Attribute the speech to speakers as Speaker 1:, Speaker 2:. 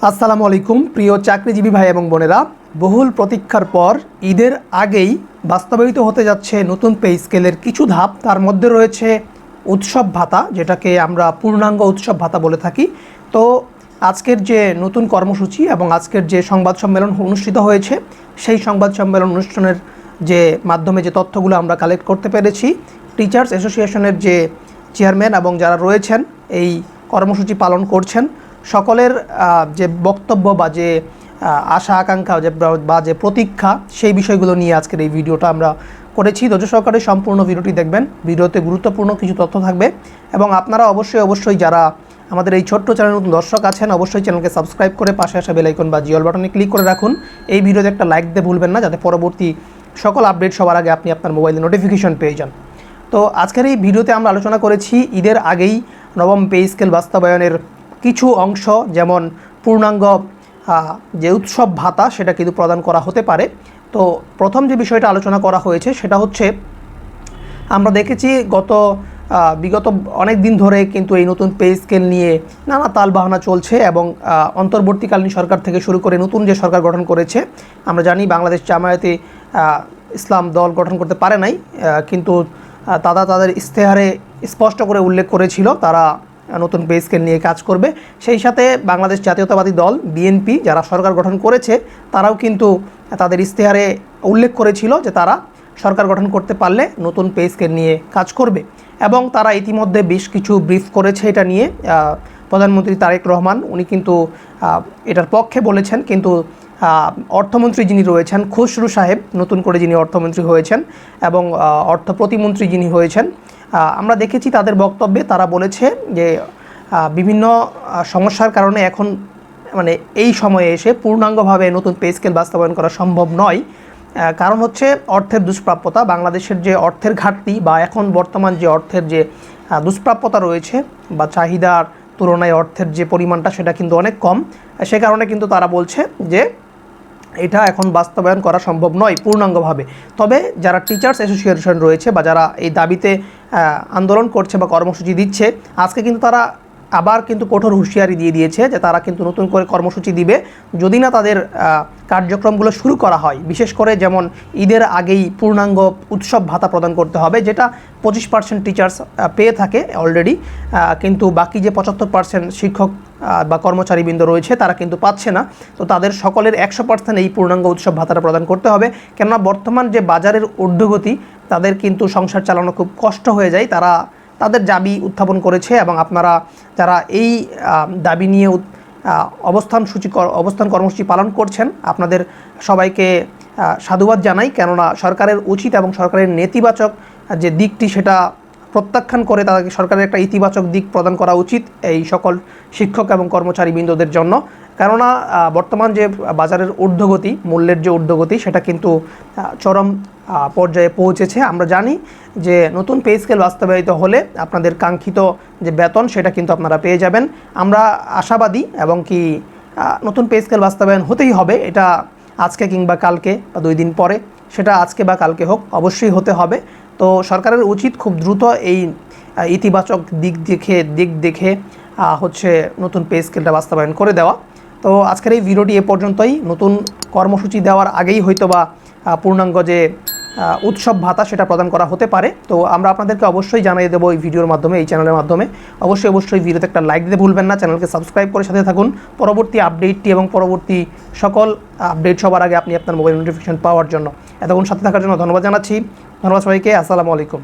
Speaker 1: আসসালামু আলাইকুম প্রিয় চাকরিজীবী ভাই এবং বোনেরা, বহুল প্রতীক্ষার পর ঈদের আগেই বাস্তবায়িত হতে যাচ্ছে নতুন পে স্কেলের কিছু ধাপ। তার মধ্যে রয়েছে উৎসব ভাতা, যেটাকে আমরা পূর্ণাঙ্গ উৎসব ভাতা বলে থাকি। তো আজকের যে নতুন কর্মসূচি এবং আজকের যে সংবাদ সম্মেলন অনুষ্ঠিত হয়েছে, সেই সংবাদ সম্মেলন অনুষ্ঠানের যে মাধ্যমে যে তথ্যগুলো আমরা কালেক্ট করতে পেরেছি, টিচার্স অ্যাসোসিয়েশনের যে চেয়ারম্যান এবং যারা রয়েছেন এই কর্মসূচি পালন করছেন, সকলের যে বক্তব্য বা যে আশা আকাঙ্ক্ষা বা যে প্রতীক্ষা, সেই বিষয়গুলো নিয়ে আজকের এই ভিডিওটা আমরা করেছি। ধৈর্য সহকারে সম্পূর্ণ ভিডিওটি দেখবেন। ভিডিওতে গুরুত্বপূর্ণ কিছু তথ্য থাকবে এবং আপনারা অবশ্যই যারা আমাদের এই ছোট্ট চ্যানেল নতুন দর্শক আছেন, অবশ্যই চ্যানেলকে সাবস্ক্রাইব করে পাশে আসা বেল আইকন বা জিওল বাটনে ক্লিক করে রাখুন। এই ভিডিওতে একটা লাইক দিয়ে ভুলবেন না, যাতে পরবর্তী সকল আপডেট সবার আগে আপনি আপনার মোবাইলে নোটিফিকেশন পেয়ে যান। তো আজকের এই ভিডিওতে আমরা আলোচনা করেছি ঈদের আগেই নবম পে স্কেল বাস্তবায়নের কিছু অংশ, যেমন পূর্ণাঙ্গ যে উৎসব ভাতা সেটা কিন্তু প্রদান করা হতে পারে। তো প্রথম যে বিষয়টা আলোচনা করা হয়েছে সেটা হচ্ছে, আমরা দেখেছি বিগত অনেক দিন ধরে কিন্তু এই নতুন পে স্কেল নিয়ে নানা তালবাহানা চলছে এবং অন্তর্বর্তীকালীন সরকার থেকে শুরু করে নতুন যে সরকার গঠন করেছে, আমরা জানি বাংলাদেশ জামায়াতে ইসলাম দল গঠন করতে পারে নাই, কিন্তু তাদের ইশতেহারে স্পষ্ট করে উল্লেখ করেছিল তারা নতুন পে স্কেল নিয়ে কাজ করবে। সেই সাথে বাংলাদেশ জাতীয়তাবাদী দল বিএনপি যারা সরকার গঠন করেছে, তারাও কিন্তু তাদের ইশতেহারে উল্লেখ করেছিল যে তারা সরকার গঠন করতে পারলে নতুন পে স্কেল নিয়ে কাজ করবে এবং তারা ইতিমধ্যে বেশ কিছু ব্রিফ করেছে এটা নিয়ে। প্রধানমন্ত্রী তারেক রহমান উনি কিন্তু এটার পক্ষে বলেছেন, কিন্তু অর্থমন্ত্রী যিনি রয়েছেন খুসরু সাহেব, নতুন করে যিনি অর্থমন্ত্রী হয়েছেন এবং অর্থ প্রতিমন্ত্রী যিনি হয়েছেন, আমরা দেখেছি তাদের বক্তব্যে তারা বলেছে যে বিভিন্ন সমস্যার কারণে এখন এই সময়ে এসে পূর্ণাঙ্গভাবে নতুন পে স্কেল বাস্তবায়ন করা সম্ভব নয়। কারণ হচ্ছে অর্থের দুষ্প্রাপ্যতা, বাংলাদেশের যে অর্থের ঘাটতি বা এখন বর্তমান যে অর্থের যে দুষ্প্রাপ্যতা রয়েছে বা চাহিদার তুলনায় অর্থের যে পরিমাণটা সেটা কিন্তু অনেক কম। সে কারণে কিন্তু তারা বলছে যে এটা এখন বাস্তবায়ন করা সম্ভব নয় পূর্ণাঙ্গভাবে। তবে যারা টিচার্স অ্যাসোসিয়েশন রয়েছে বা যারা এই দাবিতে আন্দোলন করছে বা কর্মসূচি দিচ্ছে, আজকে কিন্তু তারা আবার কিন্তু কঠোর হুঁশিয়ারি দিয়ে দিয়েছে যে তারা কিন্তু নতুন করে কর্মসূচি দিবে যদি না তাদের কার্যক্রমগুলো শুরু করা হয়। বিশেষ করে যেমন ঈদের আগেই পূর্ণাঙ্গ উৎসব ভাতা প্রদান করতে হবে, যেটা 25% টিচার্স পেয়ে থাকে অলরেডি, কিন্তু বাকি যে 75% শিক্ষক বা কর্মচারীবৃন্দ রয়েছে তারা কিন্তু পাচ্ছে না। তো তাদের সকলের 100% এই পূর্ণাঙ্গ উৎসব ভাতাটা প্রদান করতে হবে, কেননা বর্তমান যে বাজারের ঊর্ধ্বগতি, তাদের কিন্তু সংসার চালানো খুব কষ্ট হয়ে যায়। তারা তাদের দাবি উত্থাপন করেছে এবং আপনারা যারা এই দাবি নিয়ে অবস্থান কর্মসূচি পালন করছেন, আপনাদের সবাইকে সাধুবাদ জানাই, কেননা সরকারের উচিত এবং সরকারের নেতিবাচক যে দিকটি সেটা প্রত্যাখ্যান করে তাদেরকে সরকারের একটা ইতিবাচক দিক প্রদান করা উচিত এই সকল শিক্ষক এবং কর্মচারীবৃন্দদের জন্য। কেননা বর্তমান যে বাজারের ঊর্ধ্বগতি, মূল্যের যে ঊর্ধ্বগতি, সেটা কিন্তু চরম পর্যায়ে পৌঁছেছে। আমরা জানি যে নতুন পে স্কেল বাস্তবায়িত হলে আপনাদের কাঙ্ক্ষিত যে বেতন সেটা কিন্তু আপনারা পেয়ে যাবেন। আমরা আশাবাদী এবং কি নতুন পে স্কেল বাস্তবায়ন হতেই হবে, এটা আজকে কিংবা কালকে বা 2 দিন পরে, সেটা আজকে বা কালকে হোক, অবশ্যই হতে হবে। তো সরকারের উচিত খুব দ্রুত এই ইতিবাচক দিক দেখে হচ্ছে নতুন পে স্কেলটা বাস্তবায়ন করে দেওয়া। তো আজকের এই ভিডিওটি এ পর্যন্তই। নতুন কর্মসূচি দেওয়ার আগেই হয়তোবা পূর্ণাঙ্গ যে উৎসব ভাতা সেটা প্রদান করা হতে পারে। তো আমরা আপনাদেরকে অবশ্যই জানিয়ে দেবো এই ভিডিওর মাধ্যমে, এই চ্যানেলের মাধ্যমে। অবশ্যই ভিডিওতে একটা লাইক দিতে ভুলবেন না, চ্যানেলকে সাবস্ক্রাইব করে সাথে থাকুন পরবর্তী আপডেটটি এবং পরবর্তী সকল আপডেট সবার আগে আপনি আপনার মোবাইল নোটিফিকেশন পাওয়ার জন্য। এতক্ষণ সাথে থাকার জন্য ধন্যবাদ জানাচ্ছি। ধন্যবাদ সবাইকে। আসসালামু আলাইকুম।